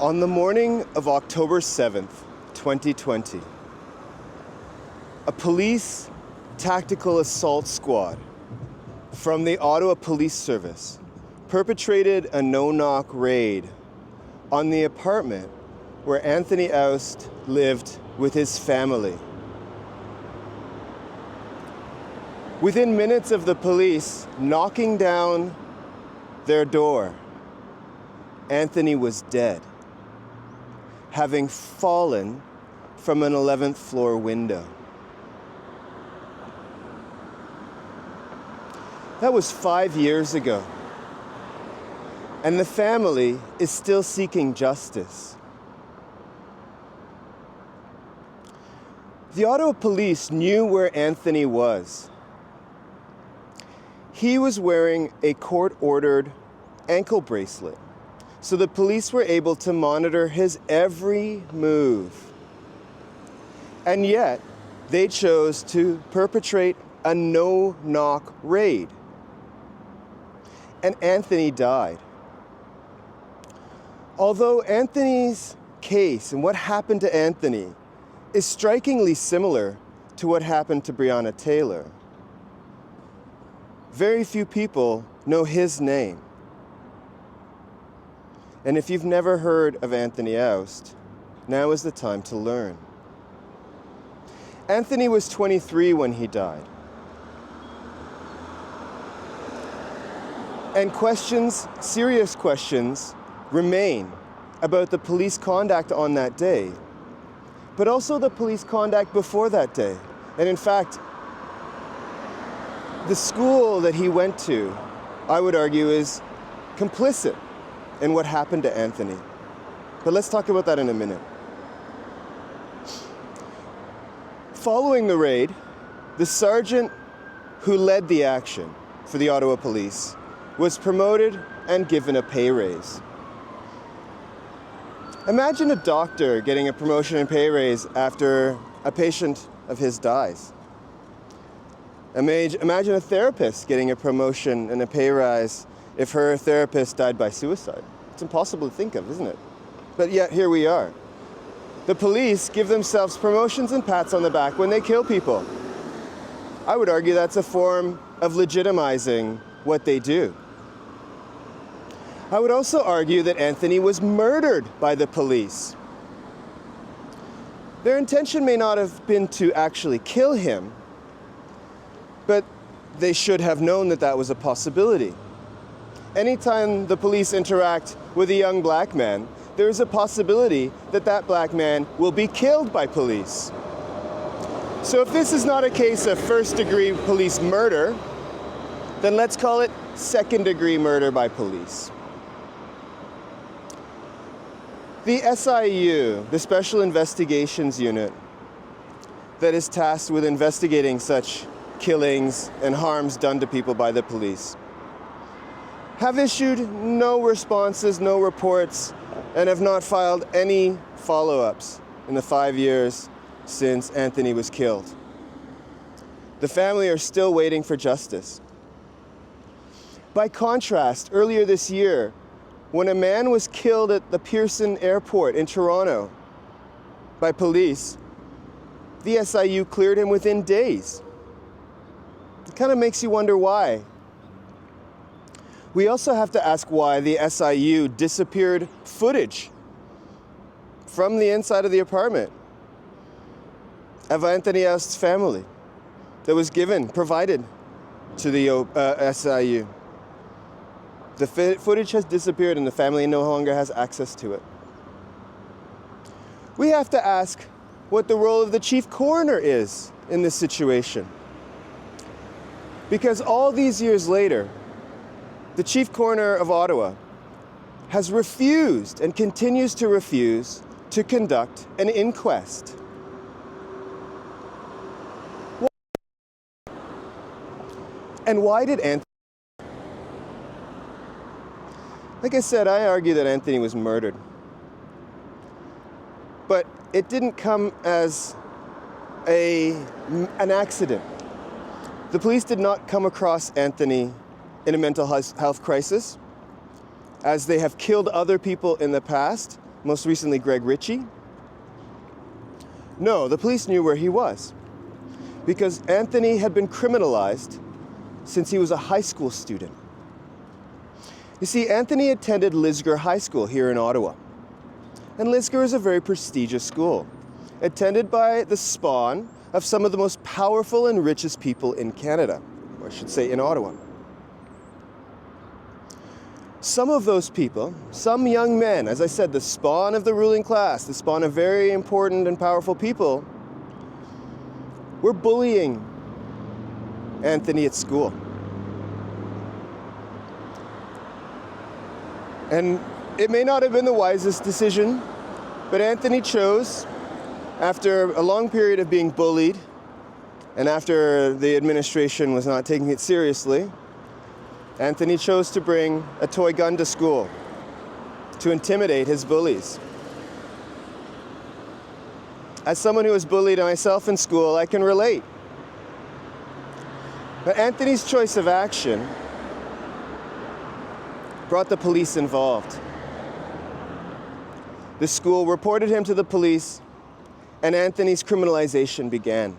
On the morning of October 7th, 2020, a police tactical assault squad from the Ottawa Police Service perpetrated a no-knock raid on the apartment where Anthony Aust lived with his family. Within minutes of the police knocking down their door, Anthony was dead, having fallen from an 11th floor window. That was 5 years ago, and the family is still seeking justice. The Ottawa police knew where Anthony was. He was wearing a court-ordered ankle bracelet, so the police were able to monitor his every move. And yet, they chose to perpetrate a no-knock raid. And Anthony died. Although Anthony's case and what happened to Anthony is strikingly similar to what happened to Breonna Taylor, very few people know his name. And if you've never heard of Anthony Aust, now is the time to learn. Anthony was 23 when he died. And serious questions remain about the police conduct on that day, but also the police conduct before that day. And in fact, the school that he went to, I would argue, is complicit in what happened to Anthony. But let's talk about that in a minute. Following the raid, the sergeant who led the action for the Ottawa police was promoted and given a pay raise. Imagine a doctor getting a promotion and pay raise after a patient of his dies. Imagine a therapist getting a promotion and a pay rise if her therapist died by suicide. It's impossible to think of, isn't it? But yet, here we are. The police give themselves promotions and pats on the back when they kill people. I would argue that's a form of legitimizing what they do. I would also argue that Anthony was murdered by the police. Their intention may not have been to actually kill him, but they should have known that that was a possibility. Anytime the police interact with a young black man, there is a possibility that that black man will be killed by police. So if this is not a case of first-degree police murder, then let's call it second-degree murder by police. The SIU, the Special Investigations Unit, that is tasked with investigating such killings and harms done to people by the police, have issued no responses, no reports, and have not filed any follow-ups in the 5 years since Anthony was killed. The family are still waiting for justice. By contrast, earlier this year, when a man was killed at the Pearson Airport in Toronto by police, the SIU cleared him within days. It kind of makes you wonder why. We also have to ask why the SIU disappeared footage from the inside of the apartment of Anthony Aust's family that was provided to the SIU. The footage has disappeared and the family no longer has access to it. We have to ask what the role of the chief coroner is in this situation. Because all these years later, the chief coroner of Ottawa has refused and continues to refuse to conduct an inquest. And why did Anthony? Like I said, I argue that Anthony was murdered. But it didn't come as an accident. The police did not come across Anthony in a mental health crisis, as they have killed other people in the past most recently Greg Ritchie? No, the police knew where he was because Anthony had been criminalized since he was a high school student. You see, Anthony attended Lisgar High School here in Ottawa. And Lisgar is a very prestigious school, attended by the spawn of some of the most powerful and richest people in Canada, or I should say in Ottawa. Some of those people, some young men, as I said, the spawn of the ruling class, the spawn of very important and powerful people, were bullying Anthony at school. And it may not have been the wisest decision, but Anthony chose, after a long period of being bullied, and after the administration was not taking it seriously, Anthony chose to bring a toy gun to school to intimidate his bullies. As someone who was bullied myself in school, I can relate. But Anthony's choice of action brought the police involved. The school reported him to the police, and Anthony's criminalization began.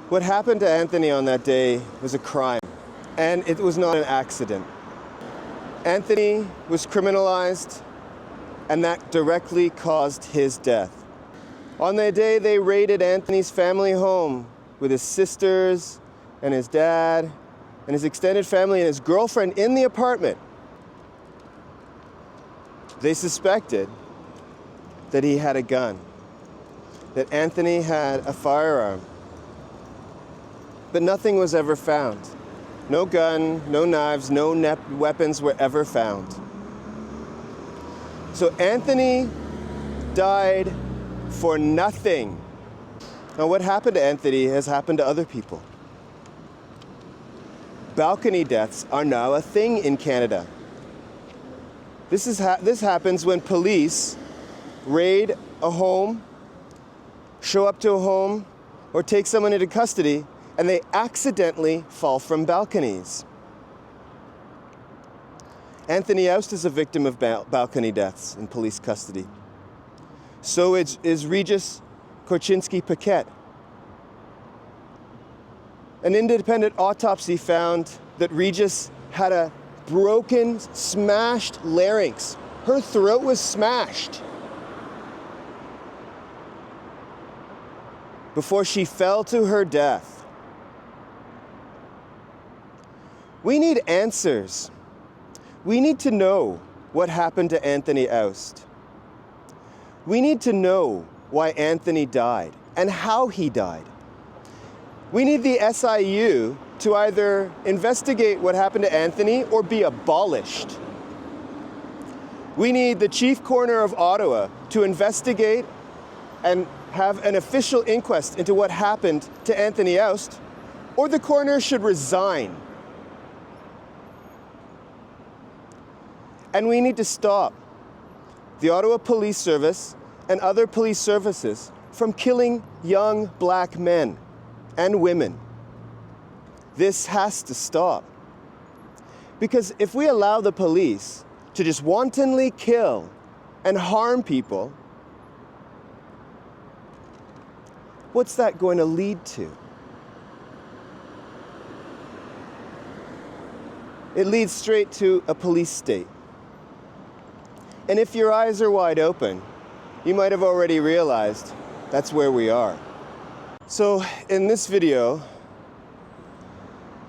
What happened to Anthony on that day was a crime. And it was not an accident. Anthony was criminalized, and that directly caused his death. On that day, they raided Anthony's family home with his sisters and his dad and his extended family and his girlfriend in the apartment. They suspected that he had a gun, that Anthony had a firearm. But nothing was ever found. No gun, no knives, no weapons were ever found. So Anthony died for nothing. Now what happened to Anthony has happened to other people. Balcony deaths are now a thing in Canada. This happens when police raid a home, show up to a home, or take someone into custody, and they accidentally fall from balconies. Anthony Aust is a victim of balcony deaths in police custody. So is Regis Korchinski-Paquet. An independent autopsy found that Regis had a broken, smashed larynx. Her throat was smashed before she fell to her death. We need answers. We need to know what happened to Anthony Aust. We need to know why Anthony died and how he died. We need the SIU to either investigate what happened to Anthony or be abolished. We need the Chief Coroner of Ottawa to investigate and have an official inquest into what happened to Anthony Aust, or the coroner should resign. And we need to stop the Ottawa Police Service and other police services from killing young black men and women. This has to stop. Because if we allow the police to just wantonly kill and harm people, what's that going to lead to? It leads straight to a police state. And if your eyes are wide open, you might have already realized that's where we are. So in this video,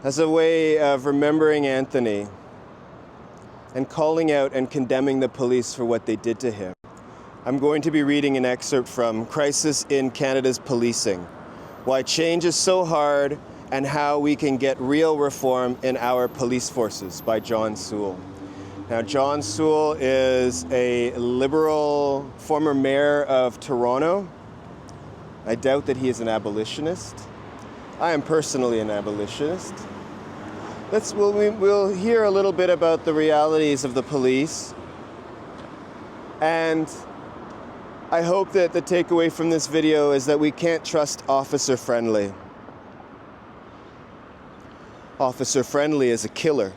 as a way of remembering Anthony and calling out and condemning the police for what they did to him, I'm going to be reading an excerpt from Crisis in Canada's Policing: Why Change is So Hard and How We Can Get Real Reform in Our Police Forces by John Sewell. Now, John Sewell is a Liberal former mayor of Toronto. I doubt that he is an abolitionist. I am personally an abolitionist. We'll hear a little bit about the realities of the police. And I hope that the takeaway from this video is that we can't trust Officer Friendly. Officer Friendly is a killer.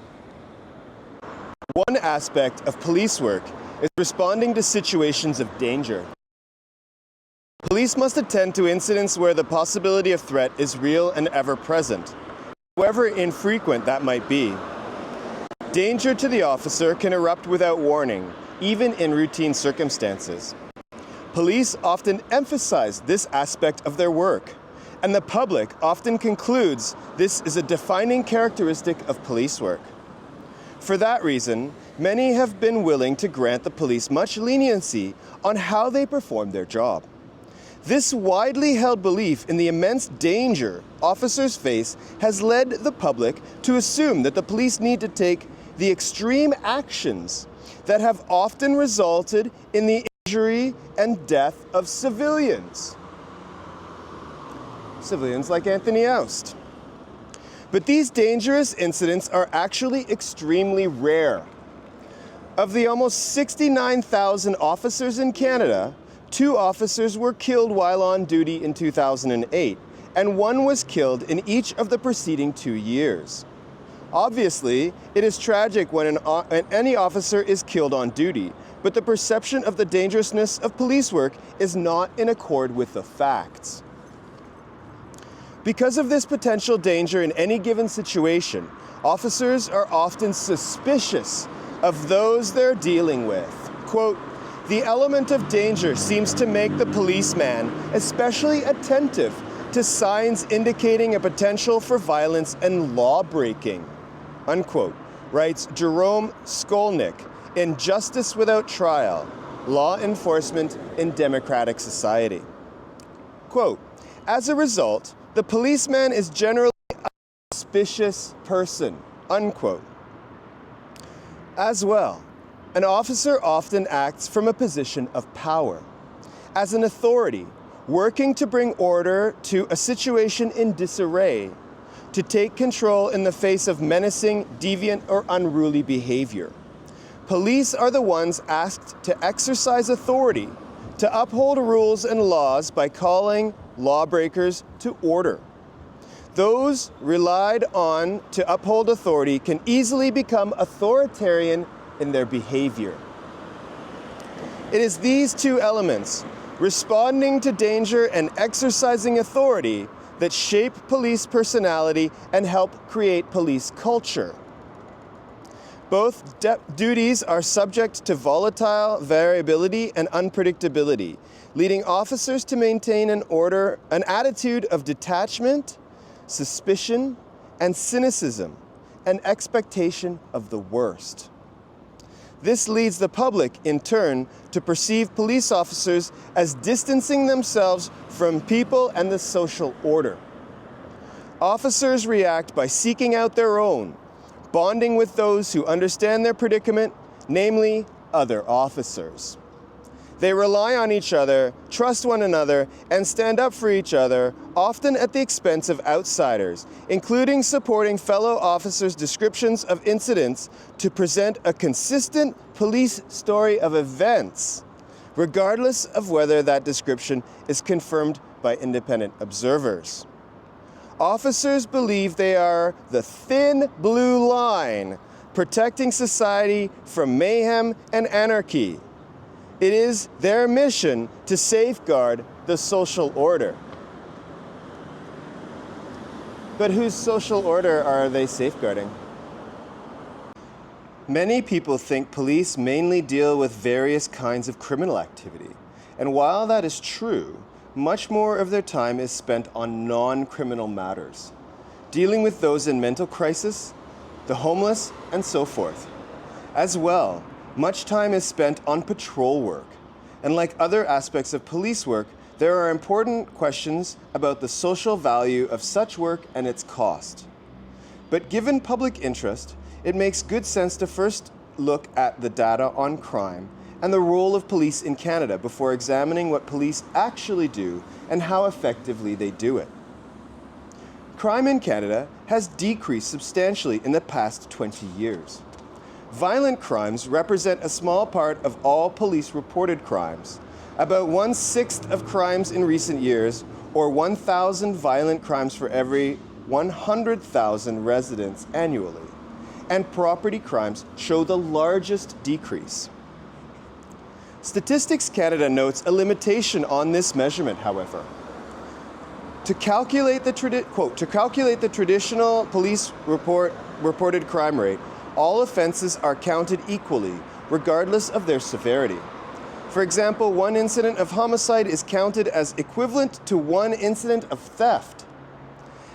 One aspect of police work is responding to situations of danger. Police must attend to incidents where the possibility of threat is real and ever present, however infrequent that might be. Danger to the officer can erupt without warning, even in routine circumstances. Police often emphasize this aspect of their work, and the public often concludes this is a defining characteristic of police work. For that reason, many have been willing to grant the police much leniency on how they perform their job. This widely held belief in the immense danger officers face has led the public to assume that the police need to take the extreme actions that have often resulted in the injury and death of civilians. Civilians like Anthony Aust. But these dangerous incidents are actually extremely rare. Of the almost 69,000 officers in Canada, 2 officers were killed while on duty in 2008, and 1 was killed in each of the preceding 2 years. Obviously, it is tragic when any officer is killed on duty, but the perception of the dangerousness of police work is not in accord with the facts. Because of this potential danger in any given situation, officers are often suspicious of those they're dealing with. Quote, "The element of danger seems to make the policeman especially attentive to signs indicating a potential for violence and law-breaking," unquote, writes Jerome Skolnick in Justice Without Trial, Law Enforcement in Democratic Society. Quote, "As a result, the policeman is generally a suspicious person," unquote. As well, an officer often acts from a position of power, as an authority, working to bring order to a situation in disarray, to take control in the face of menacing, deviant, or unruly behavior. Police are the ones asked to exercise authority, to uphold rules and laws by calling lawbreakers to order. Those relied on to uphold authority can easily become authoritarian in their behavior. It is these 2 elements, responding to danger and exercising authority, that shape police personality and help create police culture. Both duties are subject to volatile variability and unpredictability, leading officers to maintain an attitude of detachment, suspicion, and cynicism, and expectation of the worst. This leads the public, in turn, to perceive police officers as distancing themselves from people and the social order. Officers react by seeking out their own, bonding with those who understand their predicament, namely other officers. They rely on each other, trust one another, and stand up for each other, often at the expense of outsiders, including supporting fellow officers' descriptions of incidents to present a consistent police story of events, regardless of whether that description is confirmed by independent observers. Officers believe they are the thin blue line, protecting society from mayhem and anarchy. It is their mission to safeguard the social order. But whose social order are they safeguarding? Many people think police mainly deal with various kinds of criminal activity. And while that is true, much more of their time is spent on non-criminal matters, dealing with those in mental crisis, the homeless, and so forth. As well, much time is spent on patrol work. And like other aspects of police work, there are important questions about the social value of such work and its cost. But given public interest, it makes good sense to first look at the data on crime and the role of police in Canada before examining what police actually do and how effectively they do it. Crime in Canada has decreased substantially in the past 20 years. Violent crimes represent a small part of all police-reported crimes, about 1/6 of crimes in recent years, or 1,000 violent crimes for every 100,000 residents annually, and property crimes show the largest decrease. Statistics Canada notes a limitation on this measurement, however. To calculate the traditional police reported crime rate, all offenses are counted equally, regardless of their severity. For example, one incident of homicide is counted as equivalent to one incident of theft.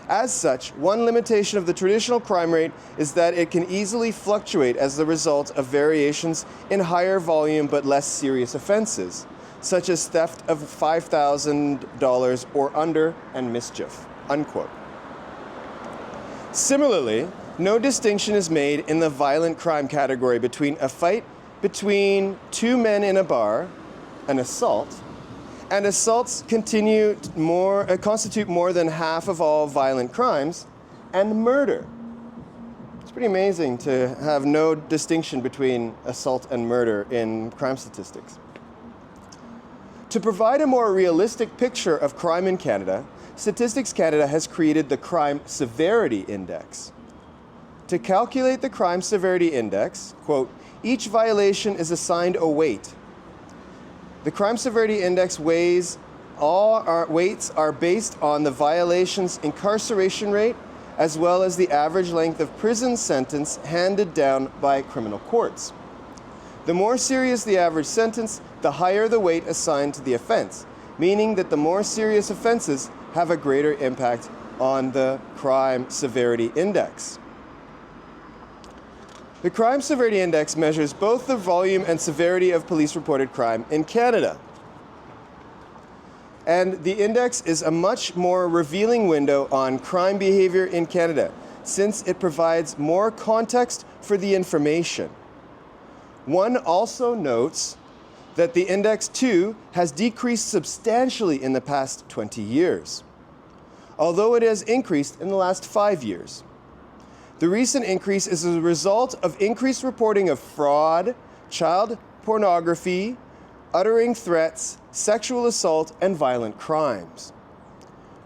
As such, one limitation of the traditional crime rate is that it can easily fluctuate as the result of variations in higher volume but less serious offenses, such as theft of $5,000 or under and mischief, unquote. Similarly, no distinction is made in the violent crime category between a fight between two men in a bar, an assault, and assaults constitute more than half of all violent crimes, and murder. It's pretty amazing to have no distinction between assault and murder in crime statistics. To provide a more realistic picture of crime in Canada, Statistics Canada has created the Crime Severity Index. To calculate the Crime Severity Index, quote, each violation is assigned a weight. The Crime Severity Index weights are based on the violation's incarceration rate as well as the average length of prison sentence handed down by criminal courts. The more serious the average sentence, the higher the weight assigned to the offense, meaning that the more serious offenses have a greater impact on the Crime Severity Index. The Crime Severity Index measures both the volume and severity of police-reported crime in Canada. And the index is a much more revealing window on crime behavior in Canada, since it provides more context for the information. One also notes that the index, too, has decreased substantially in the past 20 years, although it has increased in the last 5 years. The recent increase is a result of increased reporting of fraud, child pornography, uttering threats, sexual assault, and violent crimes.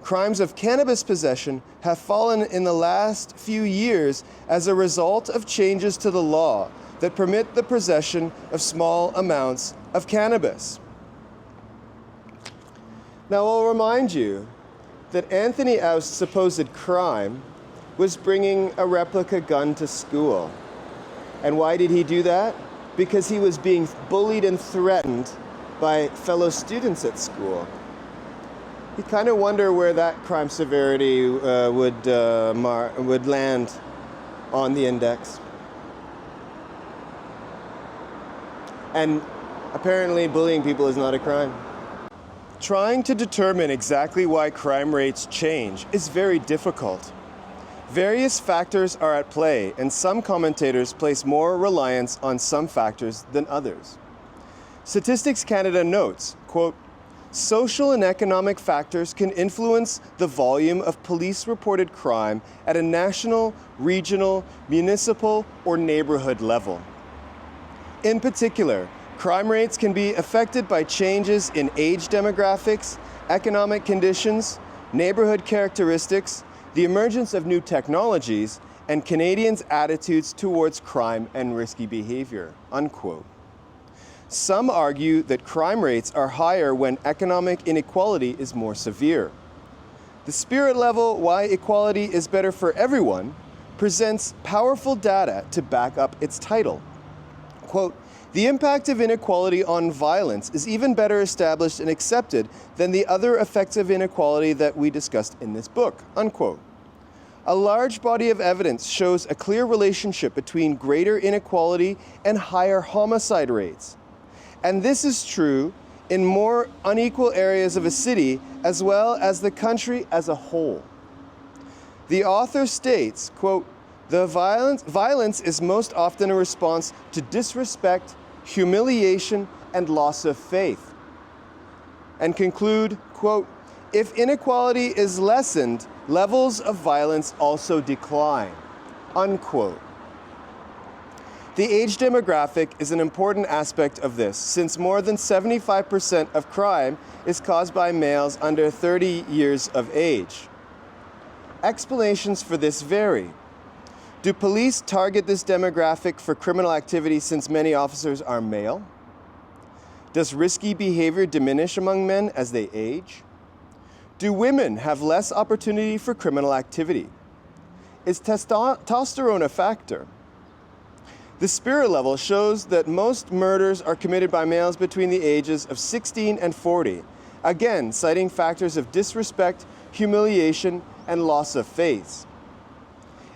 Crimes of cannabis possession have fallen in the last few years as a result of changes to the law that permit the possession of small amounts of cannabis. Now, I'll remind you that Anthony Aust's supposed crime was bringing a replica gun to school. And why did he do that? Because he was being bullied and threatened by fellow students at school. You kind of wonder where that crime severity would land on the index. And apparently bullying people is not a crime. Trying to determine exactly why crime rates change is very difficult. Various factors are at play, and some commentators place more reliance on some factors than others. Statistics Canada notes, quote, social and economic factors can influence the volume of police-reported crime at a national, regional, municipal, or neighborhood level. In particular, crime rates can be affected by changes in age demographics, economic conditions, neighborhood characteristics, the emergence of new technologies, and Canadians' attitudes towards crime and risky behavior, unquote. Some argue that crime rates are higher when economic inequality is more severe. The spirit level why equality is better for everyone presents powerful data to back up its title. Quote, the impact of inequality on violence is even better established and accepted than the other effects of inequality that we discussed in this book, unquote. A large body of evidence shows a clear relationship between greater inequality and higher homicide rates. And this is true in more unequal areas of a city as well as the country as a whole. The author states, quote, the violence is most often a response to disrespect, humiliation, and loss of faith. And conclude, quote, if inequality is lessened, levels of violence also decline, unquote. The age demographic is an important aspect of this, since more than 75% of crime is caused by males under 30 years of age. Explanations for this vary. Do police target this demographic for criminal activity since many officers are male? Does risky behavior diminish among men as they age? Do women have less opportunity for criminal activity? Is testosterone a factor? The Spira level shows that most murders are committed by males between the ages of 16 and 40, again citing factors of disrespect, humiliation, and loss of faith.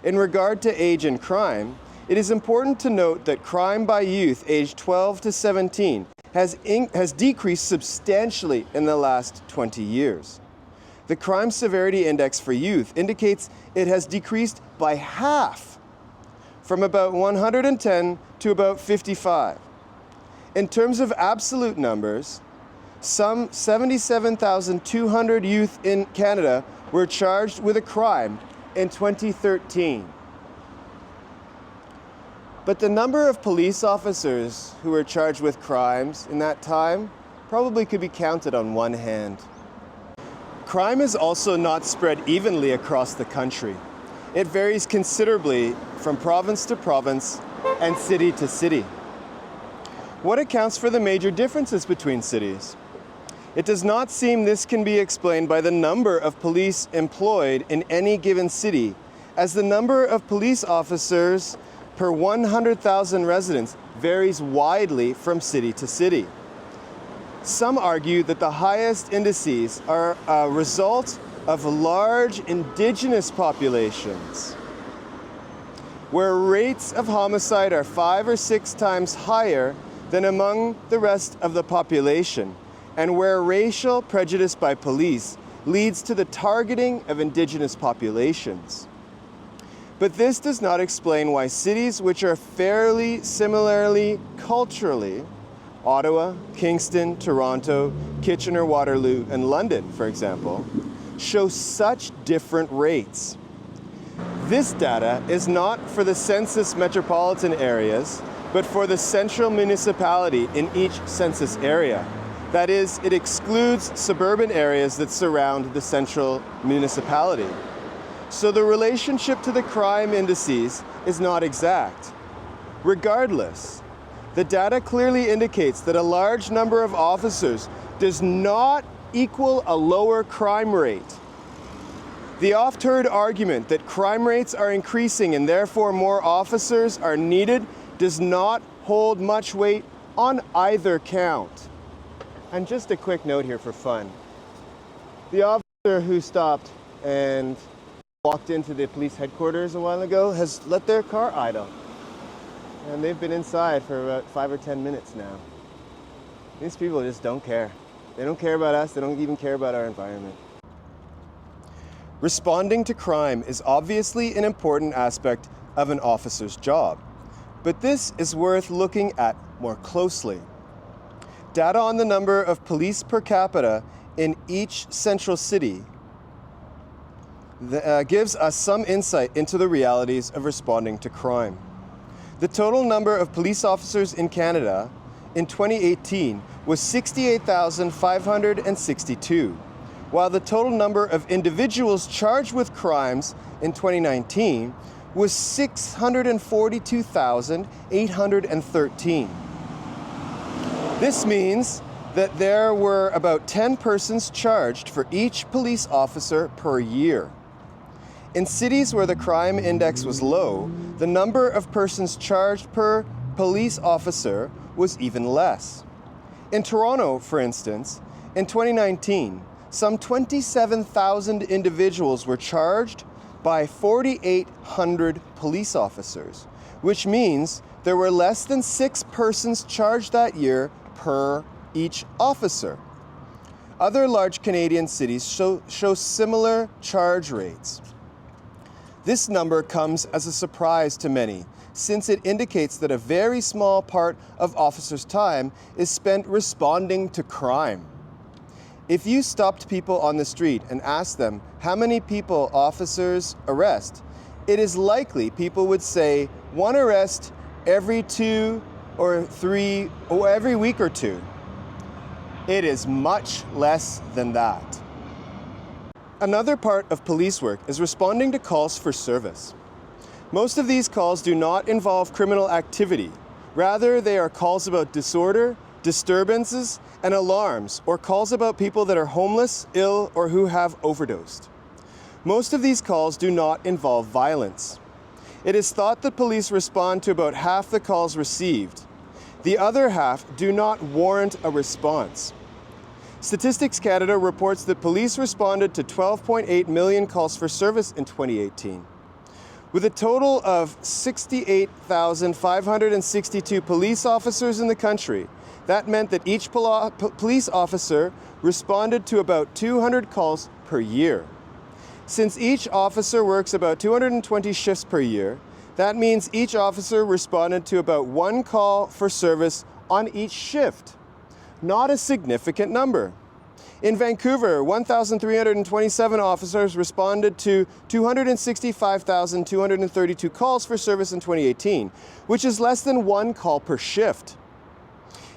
In regard to age and crime, it is important to note that crime by youth aged 12 to 17 has decreased substantially in the last 20 years. The crime severity index for youth indicates it has decreased by half, from about 110 to about 55. In terms of absolute numbers, some 77,200 youth in Canada were charged with a crime in 2013. But the number of police officers who were charged with crimes in that time probably could be counted on one hand. Crime is also not spread evenly across the country. It varies considerably from province to province and city to city. What accounts for the major differences between cities? It does not seem this can be explained by the number of police employed in any given city, as the number of police officers per 100,000 residents varies widely from city to city. Some argue that the highest indices are a result of large indigenous populations, where rates of homicide are 5 or 6 times higher than among the rest of the population, and where racial prejudice by police leads to the targeting of indigenous populations. But this does not explain why cities which are fairly similarly culturally, Ottawa, Kingston, Toronto, Kitchener-Waterloo, and London, for example, show such different rates. This data is not for the census metropolitan areas, but for the central municipality in each census area. That is, it excludes suburban areas that surround the central municipality. So the relationship to the crime indices is not exact. Regardless, the data clearly indicates that a large number of officers does not equal a lower crime rate. The oft-heard argument that crime rates are increasing and therefore more officers are needed does not hold much weight on either count. And just a quick note here for fun. The officer who stopped and walked into the police headquarters a while ago has let their car idle. And they've been inside for about 5 or 10 minutes now. These people just don't care. They don't care about us, they don't even care about our environment. Responding to crime is obviously an important aspect of an officer's job, but this is worth looking at more closely. Data on the number of police per capita in each central city gives us some insight into the realities of responding to crime. The total number of police officers in Canada in 2018 was 68,562, while the total number of individuals charged with crimes in 2019 was 642,813. This means that there were about 10 persons charged for each police officer per year. In cities where the crime index was low, the number of persons charged per police officer was even less. In Toronto, for instance, in 2019, some 27,000 individuals were charged by 4,800 police officers, which means there were less than 6 persons charged that year per each officer. Other large Canadian cities show similar charge rates. This number comes as a surprise to many, since it indicates that a very small part of officers' time is spent responding to crime. If you stopped people on the street and asked them how many people officers arrest, it is likely people would say 1 arrest every 2 or 3 or every week or 2. It is much less than that. Another part of police work is responding to calls for service. Most of these calls do not involve criminal activity. Rather, they are calls about disorder disturbances, and alarms or calls about people that are homeless, ill, or who have overdosed. Most of these calls do not involve violence. It is thought that police respond to about half the calls received. The other half do not warrant a response. Statistics Canada reports that police responded to 12.8 million calls for service in 2018. With a total of 68,562 police officers in the country, that meant that each police officer responded to about 200 calls per year. Since each officer works about 220 shifts per year, that means each officer responded to about one call for service on each shift. Not a significant number. In Vancouver, 1,327 officers responded to 265,232 calls for service in 2018, which is less than one call per shift.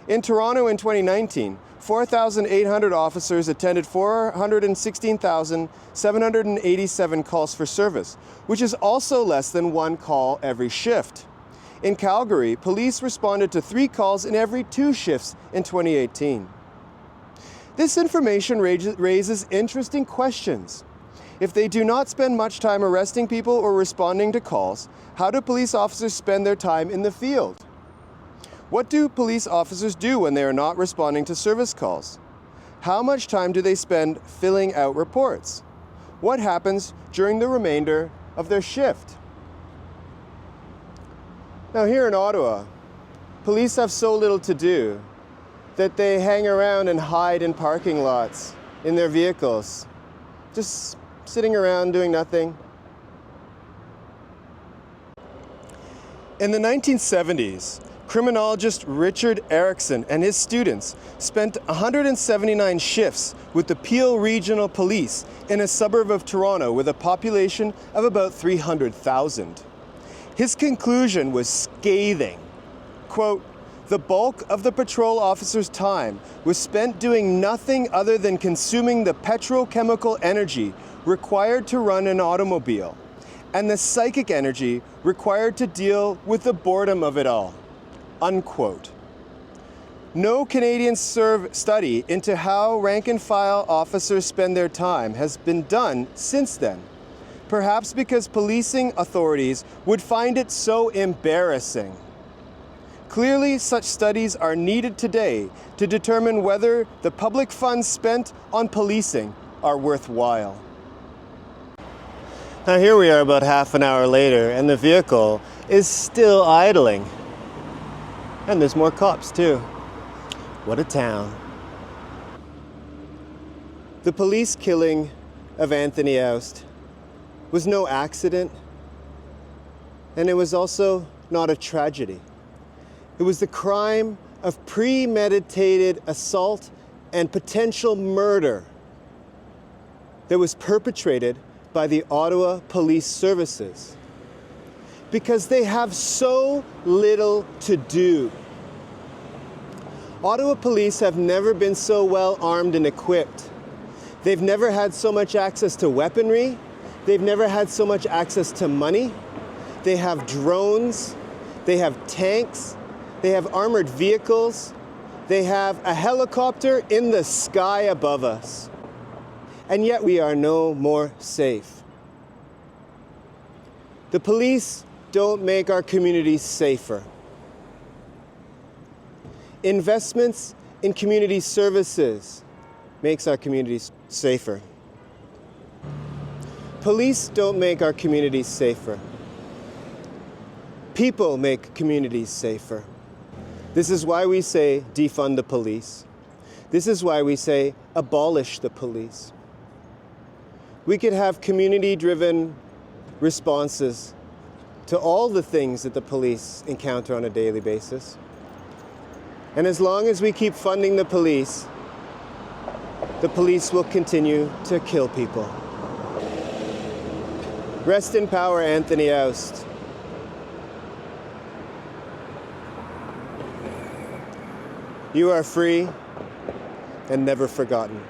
In Toronto in 2019, 4,800 officers attended 416,787 calls for service, which is also less than one call every shift. In Calgary, police responded to 3 calls in every 2 shifts in 2018. This information raises interesting questions. If they do not spend much time arresting people or responding to calls, how do police officers spend their time in the field? What do police officers do when they are not responding to service calls? How much time do they spend filling out reports? What happens during the remainder of their shift? Now here in Ottawa, police have so little to do that they hang around and hide in parking lots in their vehicles, just sitting around doing nothing. In the 1970s, criminologist Richard Erickson and his students spent 179 shifts with the Peel Regional Police in a suburb of Toronto with a population of about 300,000. His conclusion was scathing. Quote, "The bulk of the patrol officers' time was spent doing nothing other than consuming the petrochemical energy required to run an automobile and the psychic energy required to deal with the boredom of it all." Unquote. No Canadian study into how rank-and-file officers spend their time has been done since then, perhaps because policing authorities would find it so embarrassing. Clearly, such studies are needed today to determine whether the public funds spent on policing are worthwhile. Now here we are about half an hour later, and the vehicle is still idling. And there's more cops too. What a town. The police killing of Anthony Aust was no accident, and it was also not a tragedy. It was the crime of premeditated assault and potential murder that was perpetrated by the Ottawa Police Services, because they have so little to do. Ottawa police have never been so well armed and equipped. They've never had so much access to weaponry. They've never had so much access to money. They have drones. They have tanks. They have armored vehicles. They have a helicopter in the sky above us. And yet we are no more safe. The police don't make our communities safer. Investments in community services makes our communities safer. Police don't make our communities safer. People make communities safer. This is why we say defund the police. This is why we say abolish the police. We could have community-driven responses to all the things that the police encounter on a daily basis. And as long as we keep funding the police will continue to kill people. Rest in power, Anthony Aust. You are free and never forgotten.